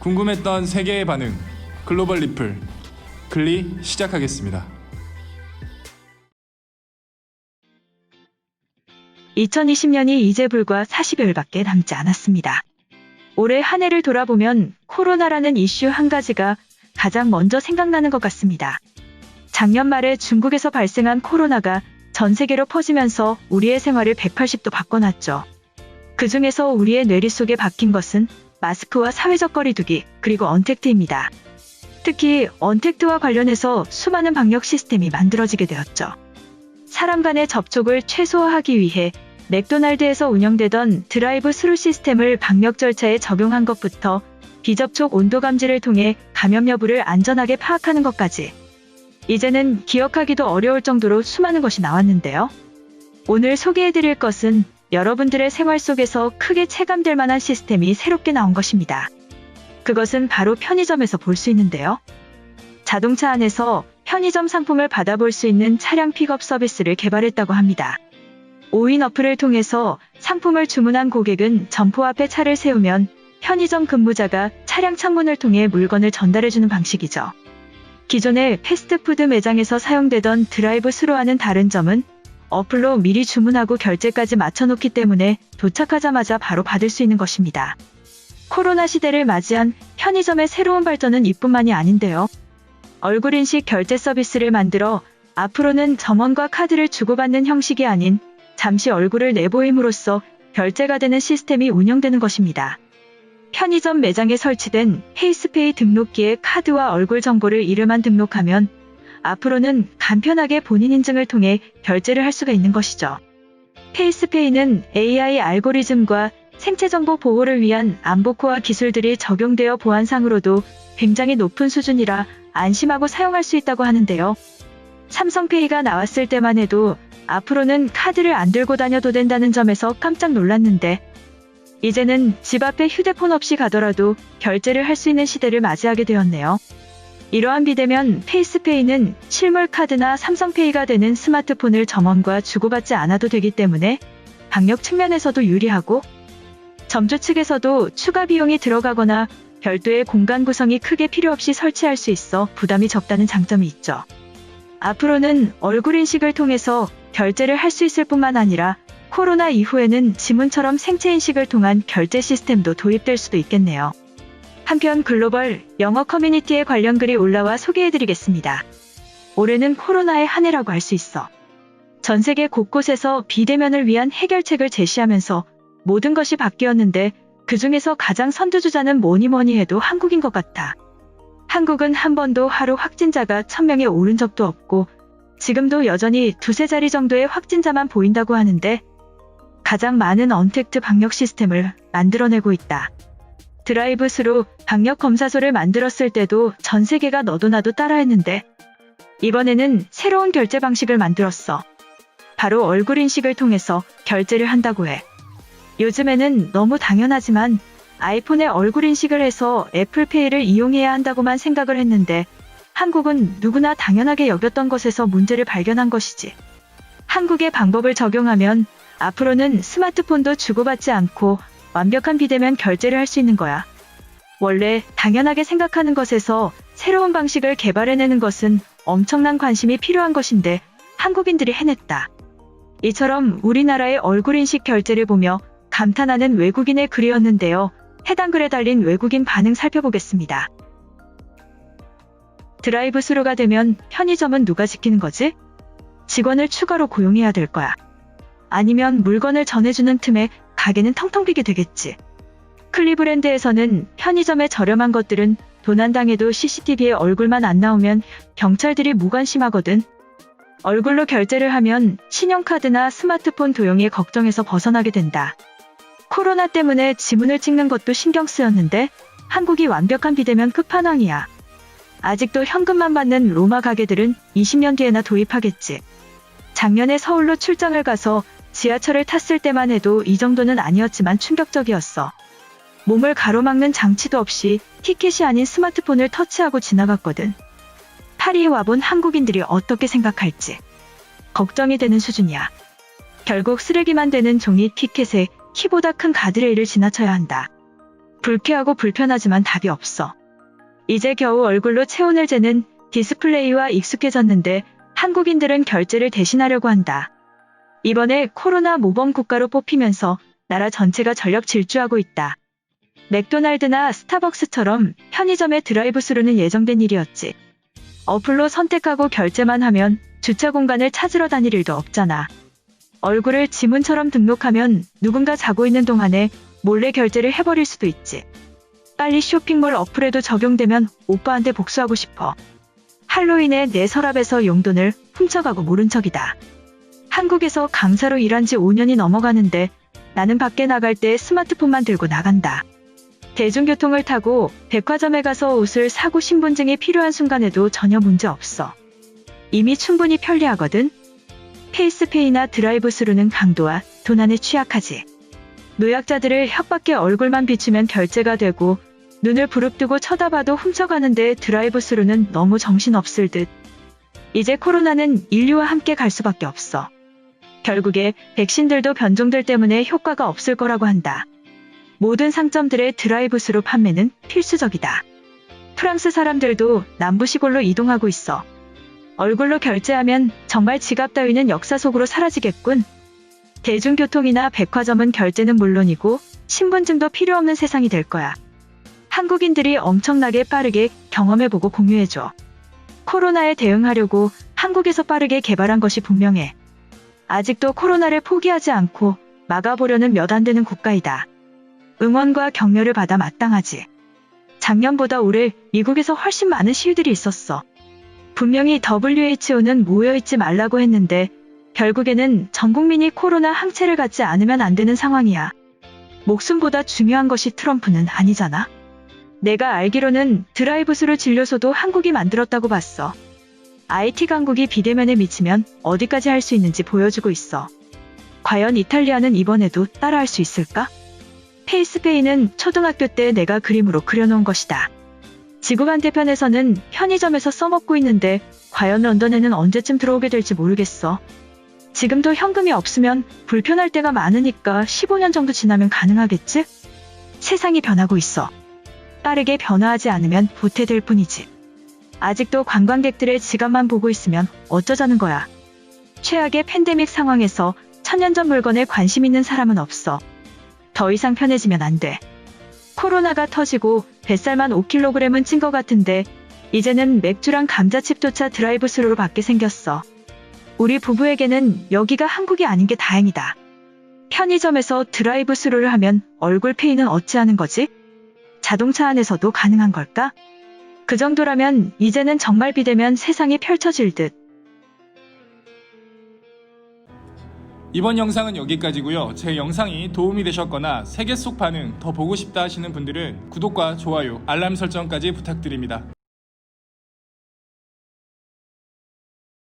궁금했던 세계의 반응, 글로벌 리플, 글리 시작하겠습니다. 2020년이 이제 불과 40여일밖에 남지 않았습니다. 올해 한 해를 돌아보면 코로나라는 이슈 한 가지가 가장 먼저 생각나는 것 같습니다. 작년 말에 중국에서 발생한 코로나가 전 세계로 퍼지면서 우리의 생활을 180도 바꿔놨죠. 그 중에서 우리의 뇌리 속에 박힌 것은 마스크와 사회적 거리두기, 그리고 언택트입니다. 특히 언택트와 관련해서 수많은 방역 시스템이 만들어지게 되었죠. 사람 간의 접촉을 최소화하기 위해 맥도날드에서 운영되던 드라이브 스루 시스템을 방역 절차에 적용한 것부터 비접촉 온도 감지를 통해 감염 여부를 안전하게 파악하는 것까지 이제는 기억하기도 어려울 정도로 수많은 것이 나왔는데요. 오늘 소개해드릴 것은 여러분들의 생활 속에서 크게 체감될 만한 시스템이 새롭게 나온 것입니다. 그것은 바로 편의점에서 볼 수 있는데요. 자동차 안에서 편의점 상품을 받아볼 수 있는 차량 픽업 서비스를 개발했다고 합니다. 5인 어플을 통해서 상품을 주문한 고객은 점포 앞에 차를 세우면 편의점 근무자가 차량 창문을 통해 물건을 전달해주는 방식이죠. 기존의 패스트푸드 매장에서 사용되던 드라이브 스루와는 다른 점은 어플로 미리 주문하고 결제까지 맞춰놓기 때문에 도착하자마자 바로 받을 수 있는 것입니다. 코로나 시대를 맞이한 편의점의 새로운 발전은 이뿐만이 아닌데요. 얼굴 인식 결제 서비스를 만들어 앞으로는 점원과 카드를 주고받는 형식이 아닌 잠시 얼굴을 내보임으로써 결제가 되는 시스템이 운영되는 것입니다. 편의점 매장에 설치된 페이스페이 등록기에 카드와 얼굴 정보를 이름만 등록하면 앞으로는 간편하게 본인 인증을 통해 결제를 할 수가 있는 것이죠. 페이스페이는 AI 알고리즘과 생체 정보 보호를 위한 안보코어 기술들이 적용되어 보안상으로도 굉장히 높은 수준이라 안심하고 사용할 수 있다고 하는데요. 삼성페이가 나왔을 때만 해도 앞으로는 카드를 안 들고 다녀도 된다는 점에서 깜짝 놀랐는데 이제는 집 앞에 휴대폰 없이 가더라도 결제를 할 수 있는 시대를 맞이하게 되었네요. 이러한 비대면 페이스페이는 실물 카드나 삼성페이가 되는 스마트폰을 점원과 주고받지 않아도 되기 때문에 방역 측면에서도 유리하고 점주 측에서도 추가 비용이 들어가거나 별도의 공간 구성이 크게 필요 없이 설치할 수 있어 부담이 적다는 장점이 있죠. 앞으로는 얼굴 인식을 통해서 결제를 할 수 있을 뿐만 아니라 코로나 이후에는 지문처럼 생체 인식을 통한 결제 시스템도 도입될 수도 있겠네요. 한편 글로벌 영어 커뮤니티에 관련 글이 올라와 소개해드리겠습니다. 올해는 코로나의 한 해라고 할 수 있어. 전 세계 곳곳에서 비대면을 위한 해결책을 제시하면서 모든 것이 바뀌었는데 그 중에서 가장 선두주자는 뭐니 해도 한국인 것 같아. 한국은 한 번도 하루 확진자가 1000명에 오른 적도 없고 지금도 여전히 두세 자리 정도의 확진자만 보인다고 하는데 가장 많은 언택트 방역 시스템을 만들어내고 있다. 드라이브 스루 방역 검사소를 만들었을 때도 전 세계가 너도 나도 따라했는데 이번에는 새로운 결제 방식을 만들었어. 바로 얼굴 인식을 통해서 결제를 한다고 해. 요즘에는 너무 당연하지만 아이폰에 얼굴 인식을 해서 애플페이를 이용해야 한다고만 생각을 했는데 한국은 누구나 당연하게 여겼던 것에서 문제를 발견한 것이지. 한국의 방법을 적용하면 앞으로는 스마트폰도 주고받지 않고 완벽한 비대면 결제를 할 수 있는 거야. 원래 당연하게 생각하는 것에서 새로운 방식을 개발해내는 것은 엄청난 관심이 필요한 것인데 한국인들이 해냈다. 이처럼 우리나라의 얼굴 인식 결제를 보며 감탄하는 외국인의 글이었는데요. 해당 글에 달린 외국인 반응 살펴보겠습니다. 드라이브 스루가 되면 편의점은 누가 지키는 거지? 직원을 추가로 고용해야 될 거야. 아니면 물건을 전해주는 틈에 가게는 텅텅 비게 되겠지. 클리브랜드에서는 편의점의 저렴한 것들은 도난당해도 CCTV에 얼굴만 안 나오면 경찰들이 무관심하거든. 얼굴로 결제를 하면 신용카드나 스마트폰 도용에 걱정에서 벗어나게 된다. 코로나 때문에 지문을 찍는 것도 신경 쓰였는데 한국이 완벽한 비대면 끝판왕이야. 아직도 현금만 받는 로마 가게들은 20년 뒤에나 도입하겠지. 작년에 서울로 출장을 가서 지하철을 탔을 때만 해도 이 정도는 아니었지만 충격적이었어. 몸을 가로막는 장치도 없이 티켓이 아닌 스마트폰을 터치하고 지나갔거든. 파리에 와본 한국인들이 어떻게 생각할지 걱정이 되는 수준이야. 결국 쓰레기만 되는 종이 티켓에 키보다 큰 가드레일을 지나쳐야 한다. 불쾌하고 불편하지만 답이 없어. 이제 겨우 얼굴로 체온을 재는 디스플레이와 익숙해졌는데 한국인들은 결제를 대신하려고 한다. 이번에 코로나 모범 국가로 뽑히면서 나라 전체가 전력 질주하고 있다. 맥도날드나 스타벅스처럼 편의점의 드라이브스루는 예정된 일이었지. 어플로 선택하고 결제만 하면 주차 공간을 찾으러 다닐 일도 없잖아. 얼굴을 지문처럼 등록하면 누군가 자고 있는 동안에 몰래 결제를 해버릴 수도 있지. 빨리 쇼핑몰 어플에도 적용되면 오빠한테 복수하고 싶어. 할로윈에 내 서랍에서 용돈을 훔쳐가고 모른 척이다. 한국에서 강사로 일한 지 5년이 넘어가는데 나는 밖에 나갈 때 스마트폰만 들고 나간다. 대중교통을 타고 백화점에 가서 옷을 사고 신분증이 필요한 순간에도 전혀 문제 없어. 이미 충분히 편리하거든. 페이스페이나 드라이브스루는 강도와 도난에 취약하지. 노약자들을 혓밖에 얼굴만 비추면 결제가 되고 눈을 부릅뜨고 쳐다봐도 훔쳐가는데 드라이브스루는 너무 정신없을 듯. 이제 코로나는 인류와 함께 갈 수밖에 없어. 결국에 백신들도 변종들 때문에 효과가 없을 거라고 한다. 모든 상점들의 드라이브스루 판매는 필수적이다. 프랑스 사람들도 남부 시골로 이동하고 있어. 얼굴로 결제하면 정말 지갑 따위는 역사 속으로 사라지겠군. 대중교통이나 백화점은 결제는 물론이고 신분증도 필요 없는 세상이 될 거야. 한국인들이 엄청나게 빠르게 경험해보고 공유해줘. 코로나에 대응하려고 한국에서 빠르게 개발한 것이 분명해. 아직도 코로나를 포기하지 않고 막아보려는 몇 안 되는 국가이다. 응원과 격려를 받아 마땅하지. 작년보다 올해 미국에서 훨씬 많은 시위들이 있었어. 분명히 WHO는 모여있지 말라고 했는데 결국에는 전 국민이 코로나 항체를 갖지 않으면 안 되는 상황이야. 목숨보다 중요한 것이 트럼프는 아니잖아. 내가 알기로는 드라이브스루 진료소도 한국이 만들었다고 봤어. IT 강국이 비대면에 미치면 어디까지 할 수 있는지 보여주고 있어. 과연 이탈리아는 이번에도 따라할 수 있을까? 페이스페이는 초등학교 때 내가 그림으로 그려놓은 것이다. 지구 반대편에서는 편의점에서 써먹고 있는데 과연 런던에는 언제쯤 들어오게 될지 모르겠어. 지금도 현금이 없으면 불편할 때가 많으니까 15년 정도 지나면 가능하겠지? 세상이 변하고 있어. 빠르게 변화하지 않으면 도태될 뿐이지. 아직도 관광객들의 지갑만 보고 있으면 어쩌자는 거야. 최악의 팬데믹 상황에서 천년 전 물건에 관심 있는 사람은 없어. 더 이상 편해지면 안 돼. 코로나가 터지고 뱃살만 5kg은 찐 것 같은데 이제는 맥주랑 감자칩조차 드라이브스루로 받게 생겼어. 우리 부부에게는 여기가 한국이 아닌 게 다행이다. 편의점에서 드라이브스루를 하면 얼굴 페이는 어찌하는 거지? 자동차 안에서도 가능한 걸까? 그 정도라면 이제는 정말 비대면 세상이 펼쳐질 듯. 이번 영상은 여기까지고요. 제 영상이 도움이 되셨거나 세계 속 반응 더 보고 싶다 하시는 분들은 구독과 좋아요, 알람 설정까지 부탁드립니다.